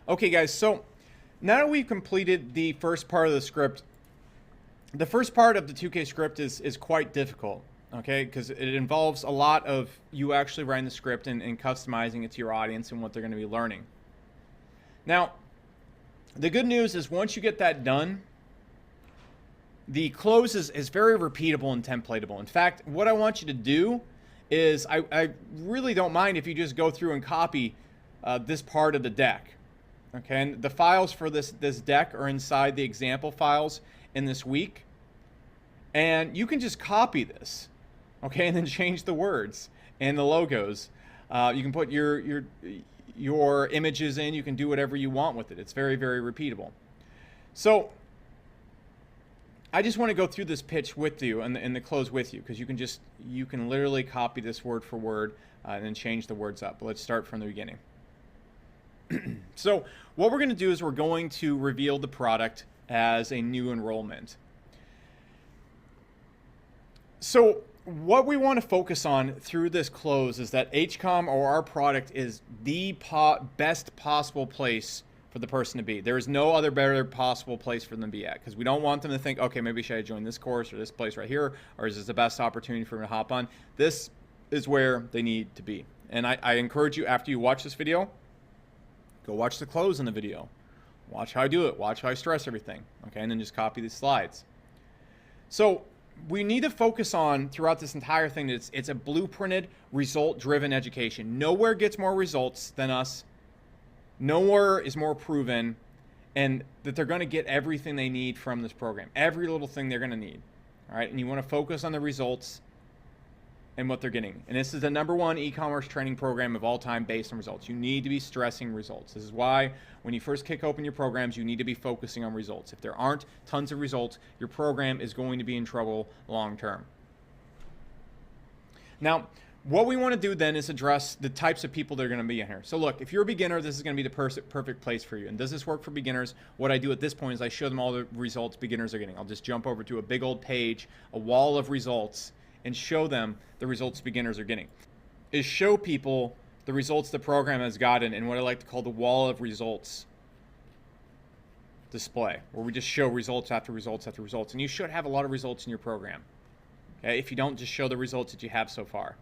Okay, guys, so now that we've completed the first part of the script, the first part of the 2K script is quite difficult, okay? Because it involves a lot of you actually writing the script and customizing it to your audience and what they're going to be learning. Now, the good news is once you get that done, the close is very repeatable and templatable. In fact, what I want you to do is I really don't mind if you just go through and copy this part of the deck. Okay, and the files for this deck are inside the example files in this week. And you can just copy this, okay, and then change the words and the logos. You can put your images in. You can do whatever you want with it. It's very, very repeatable. So I just want to go through this pitch with you and the close with you, because you can literally copy this word for word and then change the words up. But let's start from the beginning. So what we're going to do is we're going to reveal the product as a new enrollment. So what we want to focus on through this close is that HCOM or our product is the best possible place for the person to be. There is no other better possible place for them to be at, because we don't want them to think, okay, maybe should I join this course or this place right here, or is this the best opportunity for them to hop on? This is where they need to be. And I encourage you, after you watch this video, go watch the close in the video. Watch how I do it. Watch how I stress everything. Okay, and then just copy these slides. So we need to focus on, throughout this entire thing, that it's a blueprinted, result-driven education. Nowhere gets more results than us. Nowhere is more proven, and that they're going to get everything they need from this program. Every little thing they're going to need. All right, and you want to focus on the results and what they're getting. And this is the #1 e-commerce training program of all time based on results. You need to be stressing results. This is why when you first kick open your programs, you need to be focusing on results. If there aren't tons of results, your program is going to be in trouble long term. Now, what we want to do then is address the types of people that are going to be in here. So look, if you're a beginner, this is going to be the perfect place for you. And does this work for beginners? What I do at this point is I show them all the results beginners are getting. I'll just jump over to a big old page, a wall of results, and show them the results beginners are getting. Is show people the results the program has gotten in what I like to call the wall of results display, where we just show results after results after results. And you should have a lot of results in your program. Okay? If you don't, just show the results that you have so far.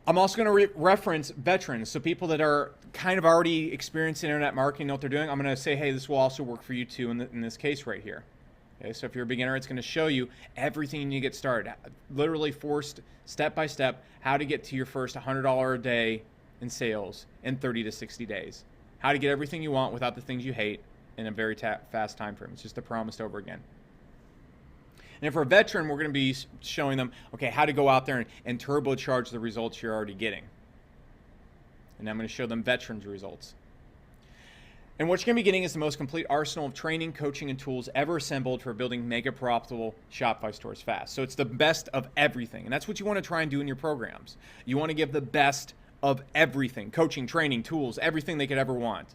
I'm also going to reference veterans, so people that are kind of already experienced in internet marketing, know what they're doing. I'm going to say, hey, this will also work for you too in this case right here. Okay, so if you're a beginner, it's going to show you everything you need to get started. Literally forced step by step how to get to your first $100 a day in sales in 30 to 60 days. How to get everything you want without the things you hate in a very fast time frame. It's just a promise over again. And if we're a veteran, we're going to be showing them, okay, how to go out there and turbocharge the results you're already getting. And I'm going to show them veterans results. And what you're going to be getting is the most complete arsenal of training, coaching, and tools ever assembled for building mega profitable Shopify stores fast. So it's the best of everything. And that's what you want to try and do in your programs. You want to give the best of everything: coaching, training, tools, everything they could ever want.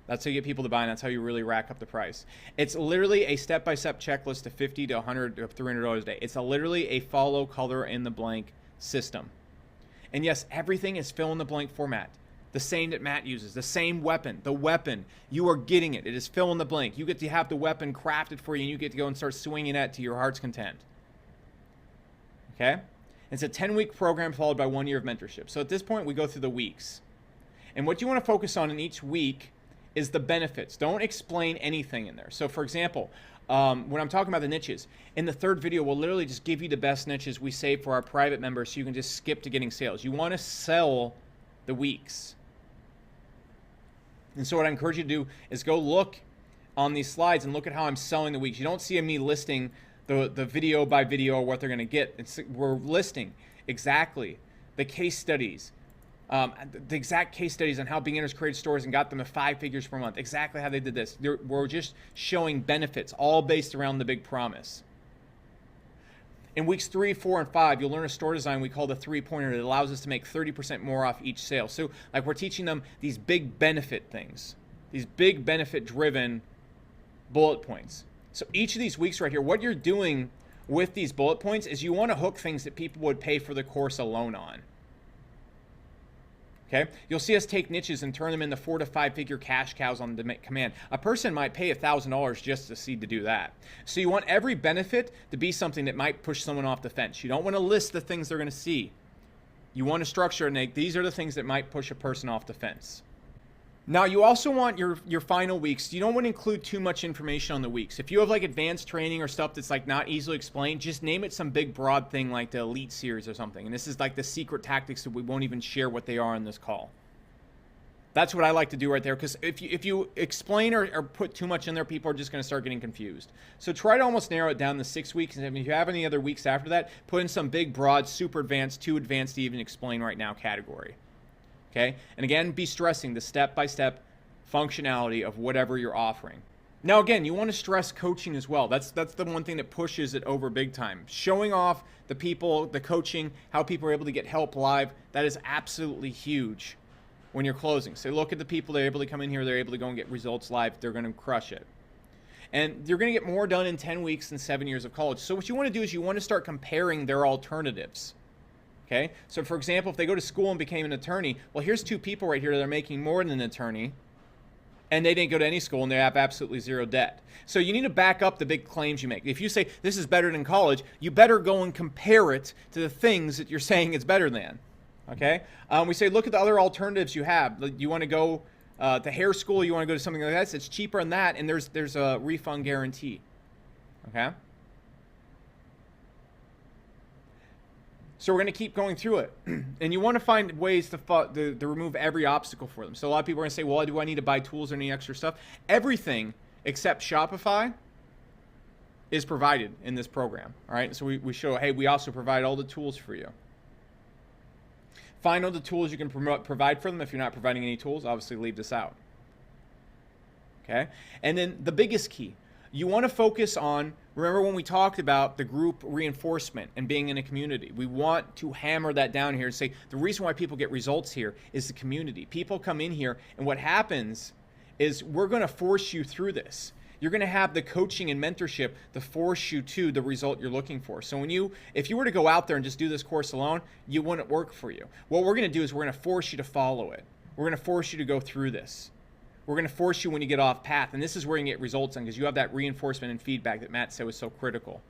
That's how you get people to buy, and that's how you really rack up the price. It's literally a step-by-step checklist of $50 to $100 to $300 a day. It's literally a follow, color in the blank system. And yes, everything is fill in the blank format. The same that Matt uses, the same weapon, the weapon, you are getting it. It is fill in the blank. You get to have the weapon crafted for you, and you get to go and start swinging it to your heart's content. Okay? It's a 10-week program followed by 1 year of mentorship. So at this point, we go through the weeks. And what you want to focus on in each week is the benefits. Don't explain anything in there. So for example, when I'm talking about the niches, in the third video, we'll literally just give you the best niches we save for our private members so you can just skip to getting sales. You want to sell the weeks. And so what I encourage you to do is go look on these slides and look at how I'm selling the weeks. You don't see me listing the video by video or what they're going to get. We're listing exactly the case studies, the exact case studies on how beginners created stores and got them to 5 figures per month, exactly how they did this. We're just showing benefits, all based around the big promise. In weeks 3, 4, and 5, you'll learn a store design we call the 3-pointer that allows us to make 30% more off each sale. So like we're teaching them these big benefit things, these big benefit-driven bullet points. So each of these weeks right here, what you're doing with these bullet points is you want to hook things that people would pay for the course alone on. Okay, you'll see us take niches and turn them into 4 to 5 figure cash cows on command. A person might pay $1,000 just to see to do that. So you want every benefit to be something that might push someone off the fence. You don't want to list the things they're going to see. You want to structure and these are the things that might push a person off the fence. Now, you also want your final weeks. You don't want to include too much information on the weeks. If you have like advanced training or stuff that's like not easily explained, just name it some big broad thing like the Elite Series or something. And this is like the secret tactics that we won't even share what they are in this call. That's what I like to do right there, because if you explain or put too much in there, people are just going to start getting confused. So try to almost narrow it down to 6 weeks. And if you have any other weeks after that, put in some big, broad, super advanced, too advanced to even explain right now category. Okay? And again, be stressing the step-by-step functionality of whatever you're offering. Now, again, you want to stress coaching as well. That's the one thing that pushes it over big time. Showing off the people, the coaching, how people are able to get help live, that is absolutely huge when you're closing. So look at the people that are able to come in here, they're able to go and get results live, they're going to crush it. And you're going to get more done in 10 weeks than 7 years of college. So what you want to do is you want to start comparing their alternatives. Okay, so for example, if they go to school and became an attorney, well, here's 2 people right here that are making more than an attorney, and they didn't go to any school and they have absolutely zero debt. So you need to back up the big claims you make. If you say this is better than college, you better go and compare it to the things that you're saying it's better than. Okay, we say look at the other alternatives you have. You want to go to hair school, you want to go to something like that, it's cheaper than that, and there's a refund guarantee. Okay. So we're going to keep going through it. And you want to find ways to remove every obstacle for them. So a lot of people are going to say, well, do I need to buy tools or any extra stuff? Everything except Shopify is provided in this program. All right. So we show, hey, we also provide all the tools for you. Find all the tools you can provide for them. If you're not providing any tools, obviously leave this out. Okay. And then the biggest key, you want to focus on, remember when we talked about the group reinforcement and being in a community, we want to hammer that down here and say the reason why people get results here is the community. People come in here, and what happens is we're going to force you through this. You're going to have the coaching and mentorship to force you to the result you're looking for. So if you were to go out there and just do this course alone, it wouldn't work for you. What we're going to do is we're going to force you to follow it. We're going to force you to go through this. We're going to force you when you get off path. And this is where you get results on, because you have that reinforcement and feedback that Matt said was so critical.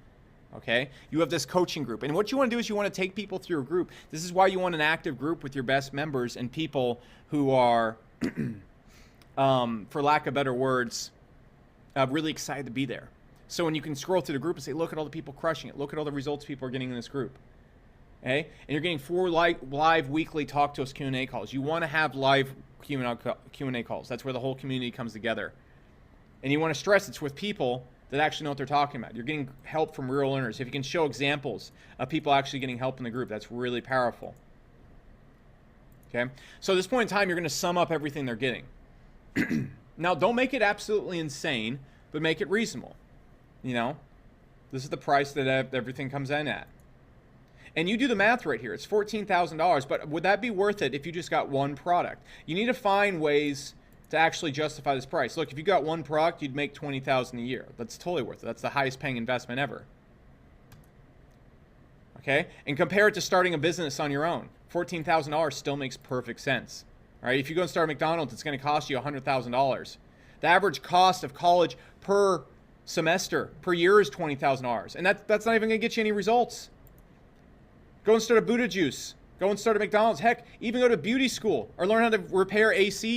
Okay? You have this coaching group. And what you want to do is you want to take people through a group. This is why you want an active group with your best members and people who are, for lack of better words, really excited to be there. So when you can scroll through the group and say, look at all the people crushing it. Look at all the results people are getting in this group. Okay? And you're getting 4 live weekly Talk to Us Q&A calls. You want to have live Q&A calls. That's where the whole community comes together. And you want to stress it's with people that actually know what they're talking about. You're getting help from real learners. If you can show examples of people actually getting help in the group, that's really powerful. Okay? So at this point in time, you're going to sum up everything they're getting. Now, don't make it absolutely insane, but make it reasonable. You know, this is the price that everything comes in at. And you do the math right here. It's $14,000, but would that be worth it if you just got one product? You need to find ways to actually justify this price. Look, if you got one product, you'd make $20,000 a year. That's totally worth it. That's the highest paying investment ever. Okay? And compare it to starting a business on your own. $14,000 still makes perfect sense. All right? If you go and start McDonald's, it's going to cost you $100,000. The average cost of college per semester, per year is $20,000. And that's not even going to get you any results. Go and start a Buddha Juice. Go and start a McDonald's. Heck, even go to beauty school or learn how to repair AC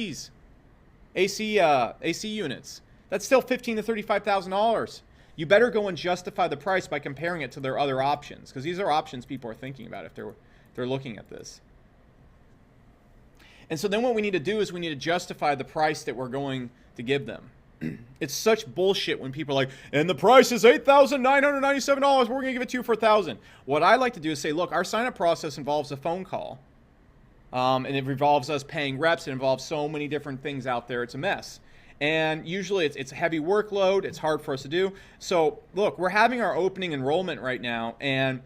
units. That's still $15,000 to $35,000. You better go and justify the price by comparing it to their other options, because these are options people are thinking about if they're looking at this. And so then what we need to do is we need to justify the price that we're going to give them. It's such bullshit when people are like, and the price is $8,997, we're going to give it to you for $1,000. What I like to do is say, look, our sign-up process involves a phone call. And it involves us paying reps. It involves so many different things out there. It's a mess. And usually it's a heavy workload. It's hard for us to do. So, look, we're having our opening enrollment right now. And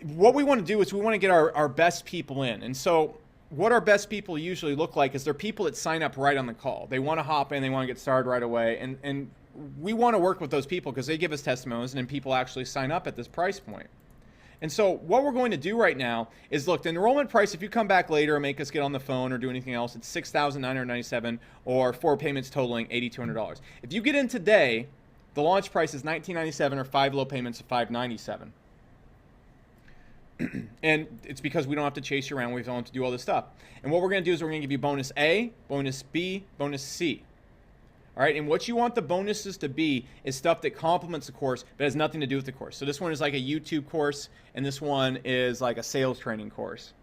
what we want to do is we want to get our best people in. And so what our best people usually look like is they're people that sign up right on the call. They want to hop in. They want to get started right away. And we want to work with those people because they give us testimonials and then people actually sign up at this price point. And so what we're going to do right now is look, the enrollment price, if you come back later and make us get on the phone or do anything else, it's $6,997 or 4 payments totaling $8,200. If you get in today, the launch price is $1,997 or 5 low payments of $597. And it's because we don't have to chase you around. We don't have to do all this stuff. And what we're going to do is we're going to give you bonus A, bonus B, bonus C. All right, and what you want the bonuses to be is stuff that complements the course but has nothing to do with the course. So this one is like a YouTube course, and this one is like a sales training course.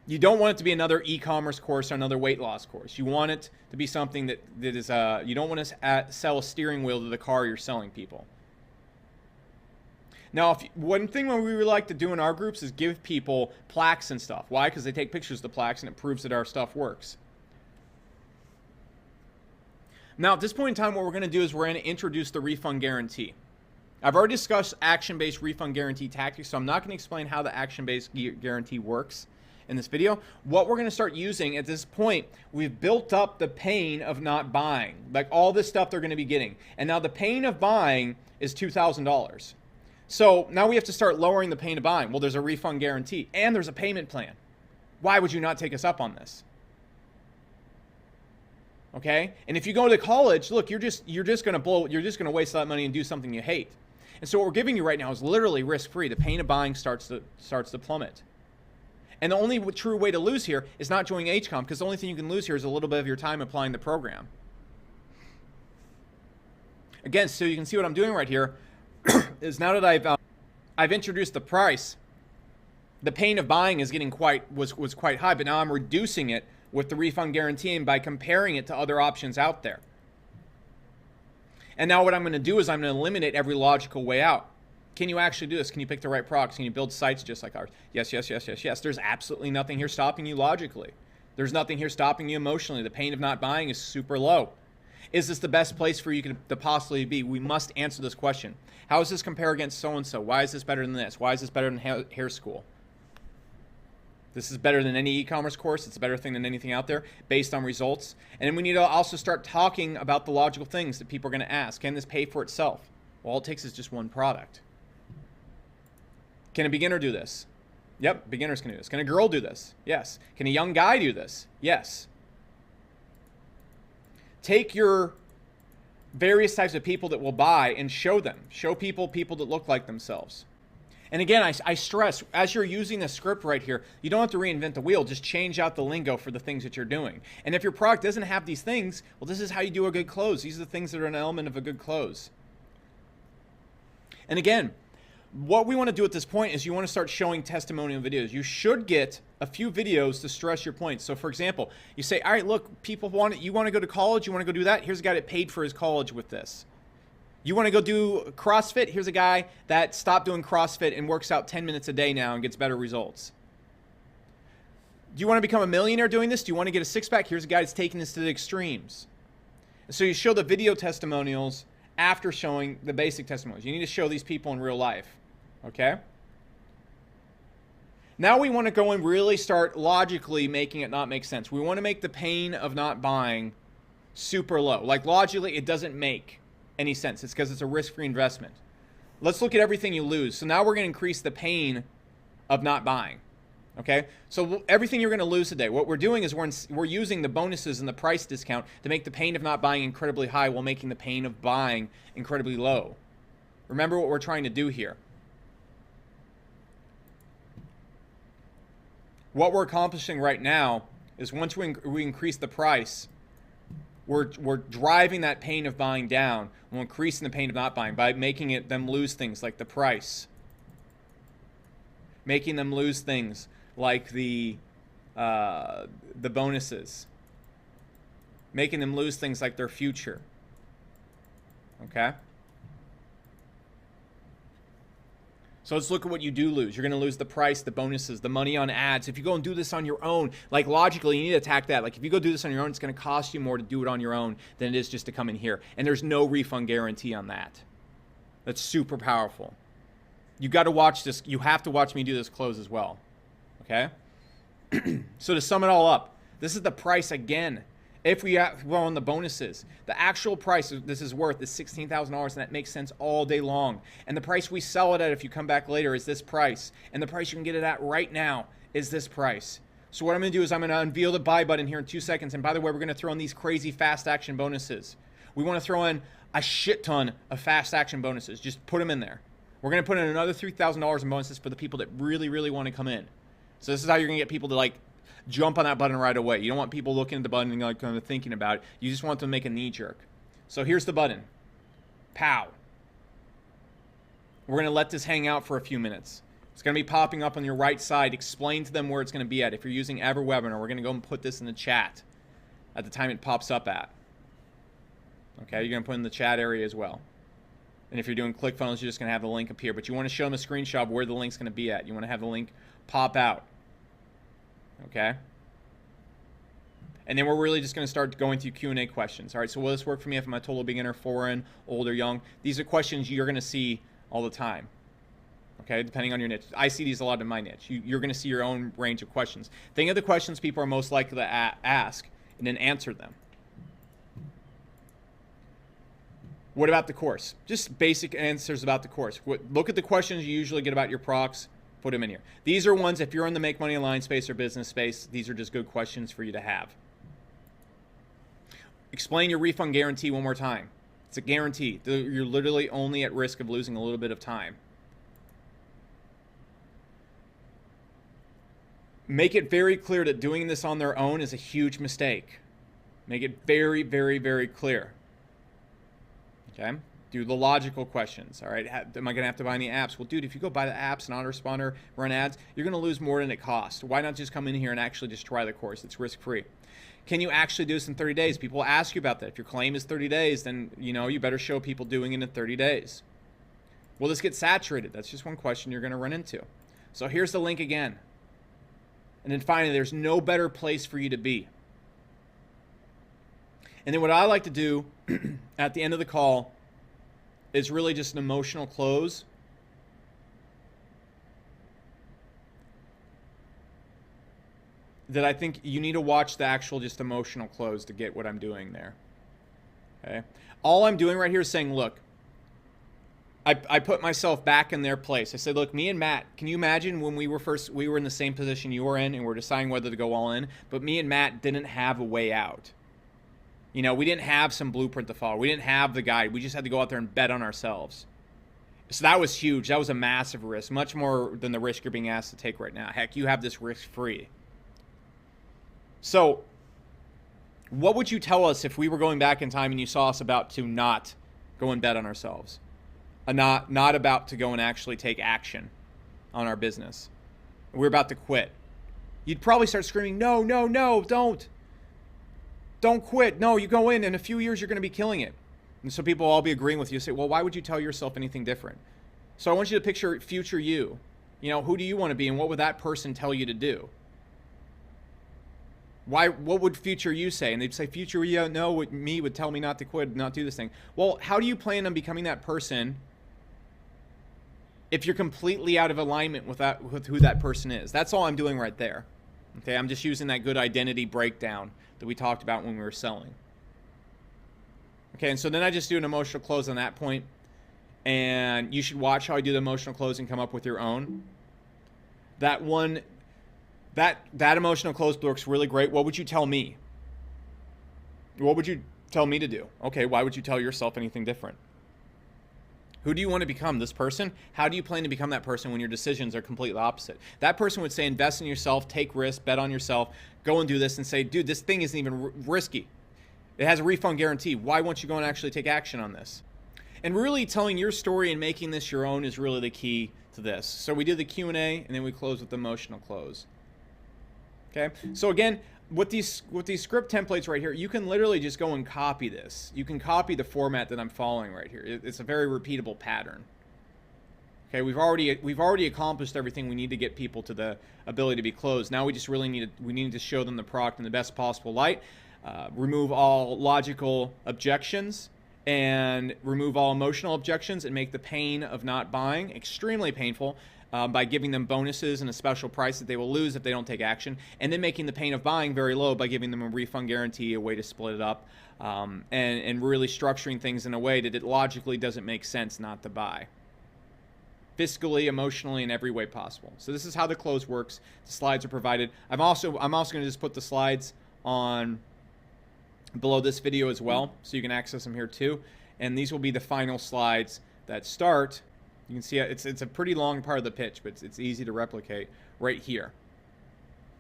You don't want it to be another e-commerce course or another weight loss course. You want it to be something that is, you don't want to sell a steering wheel to the car you're selling people. Now, one thing we really like to do in our groups is give people plaques and stuff. Why? Because they take pictures of the plaques and it proves that our stuff works. Now, at this point in time, what we're going to do is we're going to introduce the refund guarantee. I've already discussed action-based refund guarantee tactics, so I'm not going to explain how the action-based guarantee works in this video. What we're going to start using at this point, we've built up the pain of not buying, like all this stuff they're going to be getting. And now the pain of buying is $2,000. So now we have to start lowering the pain of buying. Well, there's a refund guarantee and there's a payment plan. Why would you not take us up on this? Okay? And if you go to college, look, you're just going to waste that money and do something you hate. And so what we're giving you right now is literally risk-free. The pain of buying starts to plummet. And the only true way to lose here is not joining HCOM, because the only thing you can lose here is a little bit of your time applying the program. Again, so you can see what I'm doing right here is now that I've introduced the price, the pain of buying is getting was quite high, but now I'm reducing it with the refund guarantee and by comparing it to other options out there. And now what I'm going to do is I'm going to eliminate every logical way out. Can you actually do this? Can you pick the right products? Can you build sites just like ours? Yes, yes, yes, yes, yes. There's absolutely nothing here stopping you logically. There's nothing here stopping you emotionally. The pain of not buying is super low. Is this the best place for you to possibly be? We must answer this question. How does this compare against so-and-so? Why is this better than this? Why is this better than hair school? This is better than any e-commerce course. It's a better thing than anything out there based on results. And then we need to also start talking about the logical things that people are going to ask. Can this pay for itself? Well, all it takes is just one product. Can a beginner do this? Yep, beginners can do this. Can a girl do this? Yes. Can a young guy do this? Yes. Take your various types of people that will buy and show them. Show people that look like themselves. And again, I stress, as you're using the script right here, you don't have to reinvent the wheel. Just change out the lingo for the things that you're doing. And if your product doesn't have these things, well, this is how you do a good close. These are the things that are an element of a good close. And again, what we want to do at this point is you want to start showing testimonial videos. You should get a few videos to stress your points. So for example, you say, all right, look, people want it. You want to go to college? You want to go do that? Here's a guy that paid for his college with this. You want to go do CrossFit? Here's a guy that stopped doing CrossFit and works out 10 minutes a day now and gets better results. Do you want to become a millionaire doing this? Do you want to get a six-pack? Here's a guy that's taking this to the extremes. So you show the video testimonials after showing the basic testimonials. You need to show these people in real life. Okay? Now we want to go and really start logically making it not make sense. We want to make the pain of not buying super low. Like logically, it doesn't make any sense. It's because it's a risk-free investment. Let's look at everything you lose. So now we're going to increase the pain of not buying. Okay? So everything you're going to lose today, what we're doing is we're using the bonuses and the price discount to make the pain of not buying incredibly high while making the pain of buying incredibly low. Remember what we're trying to do here. What we're accomplishing right now is once we increase the price, we're driving that pain of buying down. We're increasing the pain of not buying by making them lose things like the price, making them lose things like the bonuses, making them lose things like their future. Okay? So let's look at what you do lose. You're going to lose the price, the bonuses, the money on ads. If you go and do this on your own, like logically, you need to attack that. Like if you go do this on your own, it's going to cost you more to do it on your own than it is just to come in here. And there's no refund guarantee on that. That's super powerful. You got to watch this. You have to watch me do this close as well. Okay? So to sum it all up, this is the price again. If we throw in the bonuses, the actual price this is worth is $16,000, and that makes sense all day long. And the price we sell it at, if you come back later, is this price. And the price you can get it at right now is this price. So what I'm going to do is I'm going to unveil the buy button here in 2 seconds. And by the way, we're going to throw in these crazy fast action bonuses. We want to throw in a shit ton of fast action bonuses. Just put them in there. We're going to put in another $3,000 in bonuses for the people that really, really want to come in. So this is how you're going to get people to like jump on that button right away. You don't want people looking at the button and like kind of thinking about it. You just want them to make a knee jerk. So here's the button. Pow. We're going to let this hang out for a few minutes. It's going to be popping up on your right side. Explain to them where it's going to be at. If you're using EverWebinar, we're going to go and put this in the chat at the time it pops up at. Okay, you're going to put it in the chat area as well. And if you're doing ClickFunnels, you're just going to have the link appear. But you want to show them a screenshot of where the link's going to be at. You want to have the link pop out. Okay? And then we're really just going to start going through Q&A questions. All right, so will this work for me if I'm a total beginner, foreign, old, or young? These are questions you're going to see all the time. Okay, depending on your niche. I see these a lot in my niche. You're going to see your own range of questions. Think of the questions people are most likely to ask and then answer them. What about the course? Just basic answers about the course. Look at the questions you usually get about your products. Put them in here. These are ones, if you're in the Make Money Online space or business space, these are just good questions for you to have. Explain your refund guarantee one more time. It's a guarantee. You're literally only at risk of losing a little bit of time. Make it very clear that doing this on their own is a huge mistake. Make it very, very, very clear. Okay? Do the logical questions. All right? Am I going to have to buy any apps? Well, dude, if you go buy the apps and autoresponder, run ads, you're going to lose more than it costs. Why not just come in here and actually just try the course? It's risk-free. Can you actually do this in 30 days? People ask you about that. If your claim is 30 days, then you better show people doing it in 30 days. Will this get saturated? That's just one question you're going to run into. So here's the link again. And then finally, there's no better place for you to be. And then what I like to do at the end of the call is really just an emotional close. That I think you need to watch the actual just emotional close to get what I'm doing there. Okay? All I'm doing right here is saying, look, I put myself back in their place. I said, look, me and Matt, can you imagine when we were in the same position you were in and we're deciding whether to go all in, but me and Matt didn't have a way out. We didn't have some blueprint to follow. We didn't have the guide. We just had to go out there and bet on ourselves. So that was huge. That was a massive risk, much more than the risk you're being asked to take right now. Heck, you have this risk-free. So what would you tell us if we were going back in time and you saw us about to not go and bet on ourselves? Not about to go and actually take action on our business. We're about to quit. You'd probably start screaming, no, no, no, don't. Don't quit. No, you go in a few years, you're going to be killing it. And so people will all be agreeing with you. Say, well, why would you tell yourself anything different? So I want you to picture future you. Who do you want to be and what would that person tell you to do? What would future you say? And they'd say, future you me would tell me not to quit, not do this thing. Well, how do you plan on becoming that person if you're completely out of alignment with who that person is? That's all I'm doing right there. Okay, I'm just using that good identity breakdown that we talked about when we were selling. Okay, and so then I just do an emotional close on that point, and you should watch how I do the emotional close and come up with your own. That emotional close works really great. What would you tell me? What would you tell me to do? Okay, why would you tell yourself anything different? Who do you want to become? This person? How do you plan to become that person when your decisions are completely opposite? That person would say, invest in yourself, take risks, bet on yourself, go and do this, and say, dude, this thing isn't even risky. It has a refund guarantee. Why won't you go and actually take action on this? And really telling your story and making this your own is really the key to this. So we do the Q&A, and then we close with the emotional close. Okay? So again, with these script templates right here, you can literally just go and copy this. You can copy the format that I'm following right here. It's a very repeatable pattern. Okay, we've already accomplished everything we need to get people to the ability to be closed. Now we just really need to show them the product in the best possible light, remove all logical objections, and remove all emotional objections, and make the pain of not buying extremely painful. by giving them bonuses and a special price that they will lose if they don't take action, and then making the pain of buying very low by giving them a refund guarantee, a way to split it up, and really structuring things in a way that it logically doesn't make sense not to buy. Fiscally, emotionally, in every way possible. So this is how the close works. The slides are provided. I'm also going to just put the slides on below this video as well, so you can access them here too. And these will be the final slides that start. You can see it's a pretty long part of the pitch, but it's easy to replicate right here.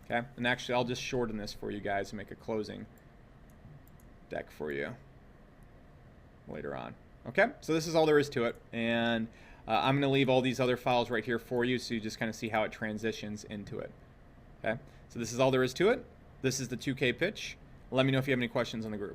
Okay, and actually I'll just shorten this for you guys and make a closing deck for you later on. Okay, so this is all there is to it, and I'm going to leave all these other files right here for you, so you just kind of see how it transitions into it. Okay, so this is all there is to it. This is the 2K pitch. Let me know if you have any questions on the group.